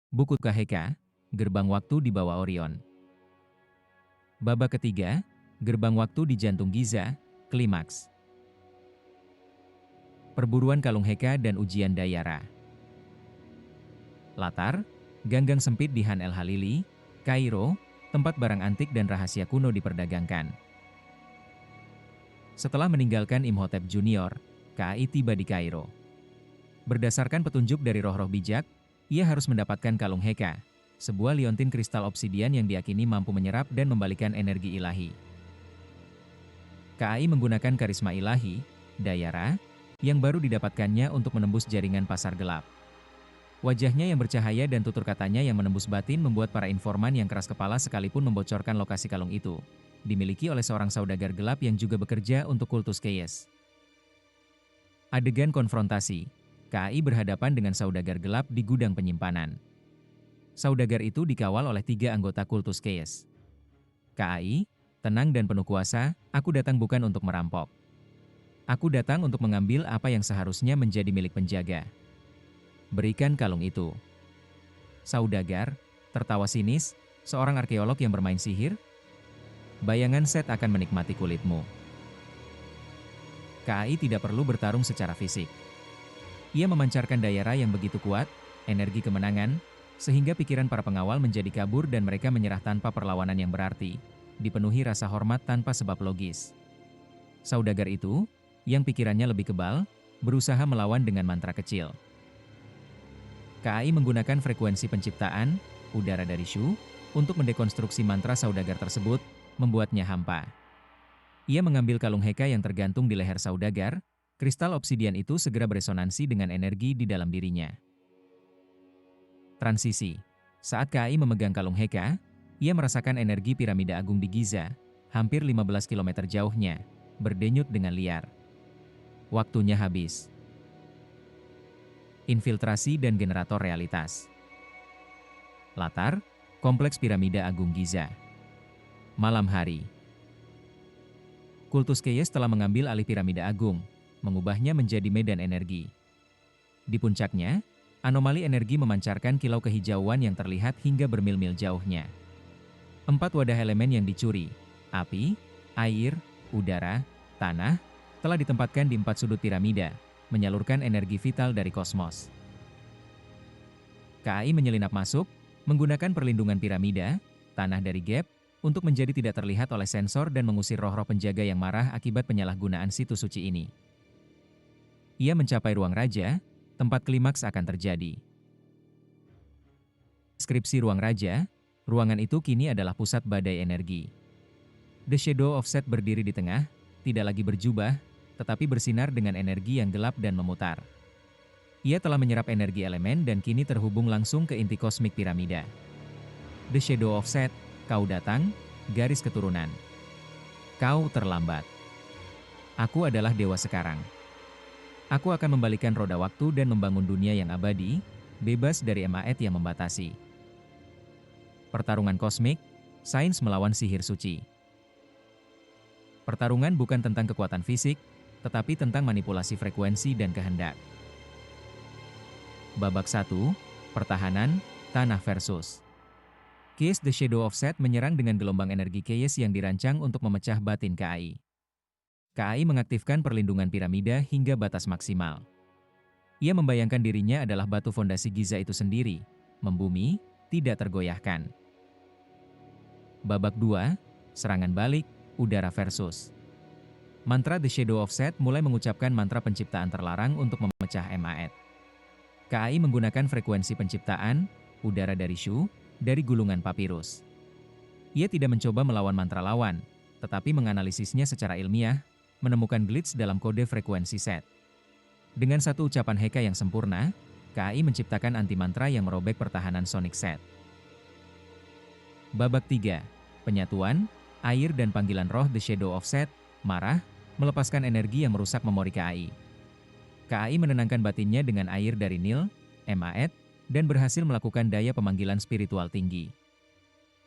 Buku Kaheka, Gerbang Waktu di Bawah Orion. Babak ketiga, Gerbang Waktu di Jantung Giza, Klimaks. Perburuan Kalung Heka dan Ujian Dayara. Latar, ganggang sempit di Han El Halili, Kairo, tempat barang antik dan rahasia kuno diperdagangkan. Setelah meninggalkan Imhotep Junior, KAI tiba di Kairo. Berdasarkan petunjuk dari roh-roh bijak, ia harus mendapatkan Kalung Heka, sebuah liontin kristal obsidian yang diyakini mampu menyerap dan membalikan energi ilahi. KAI menggunakan karisma ilahi, Dayara, yang baru didapatkannya untuk menembus jaringan pasar gelap. Wajahnya yang bercahaya dan tutur katanya yang menembus batin membuat para informan yang keras kepala sekalipun membocorkan lokasi kalung itu, dimiliki oleh seorang saudagar gelap yang juga bekerja untuk kultus Chaos. Adegan konfrontasi, KAI berhadapan dengan saudagar gelap di gudang penyimpanan. Saudagar itu dikawal oleh 3 anggota kultus Chaos. KAI, tenang dan penuh kuasa, aku datang bukan untuk merampok. Aku datang untuk mengambil apa yang seharusnya menjadi milik penjaga. Berikan kalung itu. Saudagar, tertawa sinis, seorang arkeolog yang bermain sihir. Bayangan Set akan menikmati kulitmu. KAI tidak perlu bertarung secara fisik. Ia memancarkan dayara yang begitu kuat, energi kemenangan, sehingga pikiran para pengawal menjadi kabur dan mereka menyerah tanpa perlawanan yang berarti, dipenuhi rasa hormat tanpa sebab logis. Saudagar itu, yang pikirannya lebih kebal, berusaha melawan dengan mantra kecil. KAI menggunakan frekuensi penciptaan, udara dari Shu, untuk mendekonstruksi mantra saudagar tersebut, membuatnya hampa. Ia mengambil kalung Heka yang tergantung di leher saudagar, kristal obsidian itu segera beresonansi dengan energi di dalam dirinya. Transisi. Saat KAI memegang kalung Heka, ia merasakan energi piramida agung di Giza, hampir 15 km jauhnya, berdenyut dengan liar. Waktunya habis. Infiltrasi dan generator realitas. Latar, kompleks piramida agung Giza. Malam hari. Kultus Chaos telah mengambil alih piramida agung, mengubahnya menjadi medan energi. Di puncaknya, anomali energi memancarkan kilau kehijauan yang terlihat hingga bermil-mil jauhnya. 4 wadah elemen yang dicuri, api, air, udara, tanah, telah ditempatkan di 4 sudut piramida, menyalurkan energi vital dari kosmos. KAI menyelinap masuk, menggunakan perlindungan piramida, tanah dari gap, untuk menjadi tidak terlihat oleh sensor dan mengusir roh-roh penjaga yang marah akibat penyalahgunaan situs suci ini. Ia mencapai ruang raja, tempat klimaks akan terjadi. Deskripsi ruang raja, ruangan itu kini adalah pusat badai energi. The Shadow of Set berdiri di tengah, tidak lagi berjubah, tetapi bersinar dengan energi yang gelap dan memutar. Ia telah menyerap energi elemen dan kini terhubung langsung ke inti kosmik piramida. The Shadow of Set, kau datang, garis keturunan. Kau terlambat. Aku adalah dewa sekarang. Aku akan membalikan roda waktu dan membangun dunia yang abadi, bebas dari emaet yang membatasi. Pertarungan kosmik, sains melawan sihir suci. Pertarungan bukan tentang kekuatan fisik, tetapi tentang manipulasi frekuensi dan kehendak. Babak 1, Pertahanan, Tanah versus Chaos. The Shadow of Set menyerang dengan gelombang energi Chaos yang dirancang untuk memecah batin KAI. KAI mengaktifkan perlindungan piramida hingga batas maksimal. Ia membayangkan dirinya adalah batu fondasi Giza itu sendiri, membumi, tidak tergoyahkan. Babak 2, Serangan balik, udara versus Mantra The Shadow of Set mulai mengucapkan mantra penciptaan terlarang untuk memecah emaet. KAI menggunakan frekuensi penciptaan, udara dari Shu, dari gulungan papirus. Ia tidak mencoba melawan mantra lawan, tetapi menganalisisnya secara ilmiah, menemukan glitch dalam kode frekuensi Set. Dengan satu ucapan Heka yang sempurna, KAI menciptakan anti-mantra yang merobek pertahanan Sonic Set. Babak 3, Penyatuan, air dan panggilan roh The Shadow of Set, marah, melepaskan energi yang merusak memori KAI. KAI menenangkan batinnya dengan air dari Nil, emaet, dan berhasil melakukan daya pemanggilan spiritual tinggi.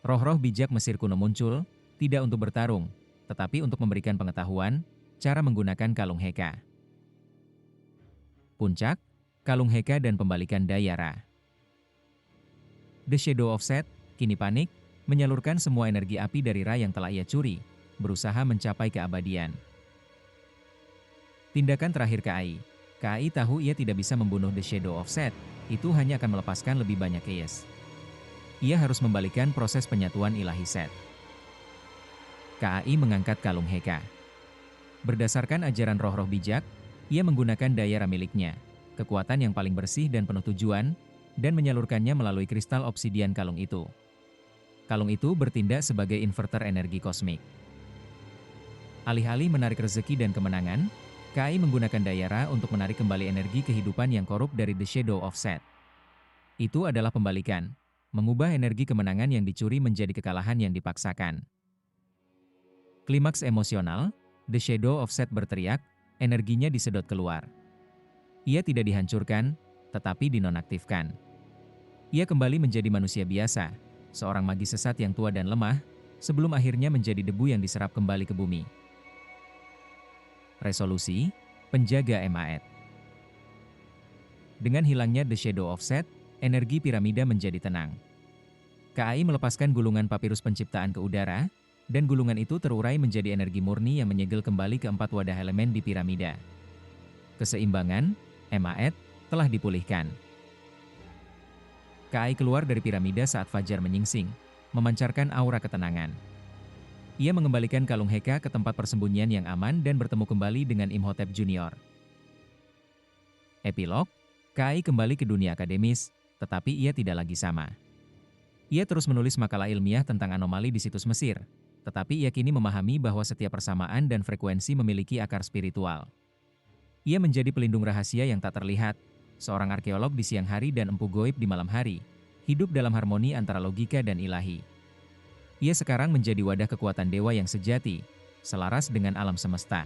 Roh-roh bijak Mesir kuno muncul, tidak untuk bertarung, tetapi untuk memberikan pengetahuan, cara menggunakan kalung Heka. Puncak, kalung Heka dan pembalikan Dayara. The Shadow of Set, kini panik, menyalurkan semua energi api dari Ra yang telah ia curi, berusaha mencapai keabadian. Tindakan terakhir KAI. KAI tahu ia tidak bisa membunuh The Shadow of Set, itu hanya akan melepaskan lebih banyak chaos. Ia harus membalikan proses penyatuan ilahi Set. KAI mengangkat kalung Heka. Berdasarkan ajaran roh-roh bijak, ia menggunakan daya Ra miliknya, kekuatan yang paling bersih dan penuh tujuan, dan menyalurkannya melalui kristal obsidian kalung itu. Kalung itu bertindak sebagai inverter energi kosmik. Alih-alih menarik rezeki dan kemenangan, KAI menggunakan daya Ra untuk menarik kembali energi kehidupan yang korup dari The Shadow of Set. Itu adalah pembalikan, mengubah energi kemenangan yang dicuri menjadi kekalahan yang dipaksakan. Klimaks emosional, The Shadow of Set berteriak, energinya disedot keluar. Ia tidak dihancurkan, tetapi dinonaktifkan. Ia kembali menjadi manusia biasa, seorang magis sesat yang tua dan lemah, sebelum akhirnya menjadi debu yang diserap kembali ke bumi. Resolusi, penjaga Emaet. Dengan hilangnya The Shadow of Set, energi piramida menjadi tenang. KAI melepaskan gulungan papirus penciptaan ke udara, dan gulungan itu terurai menjadi energi murni yang menyegel kembali ke 4 wadah elemen di piramida. Keseimbangan, Emaet, telah dipulihkan. KAI keluar dari piramida saat fajar menyingsing, memancarkan aura ketenangan. Ia mengembalikan kalung Heka ke tempat persembunyian yang aman dan bertemu kembali dengan Imhotep Junior. Epilog, KAI kembali ke dunia akademis, tetapi ia tidak lagi sama. Ia terus menulis makalah ilmiah tentang anomali di situs Mesir, tetapi ia kini memahami bahwa setiap persamaan dan frekuensi memiliki akar spiritual. Ia menjadi pelindung rahasia yang tak terlihat, seorang arkeolog di siang hari dan empu goib di malam hari, hidup dalam harmoni antara logika dan ilahi. Ia sekarang menjadi wadah kekuatan dewa yang sejati, selaras dengan alam semesta.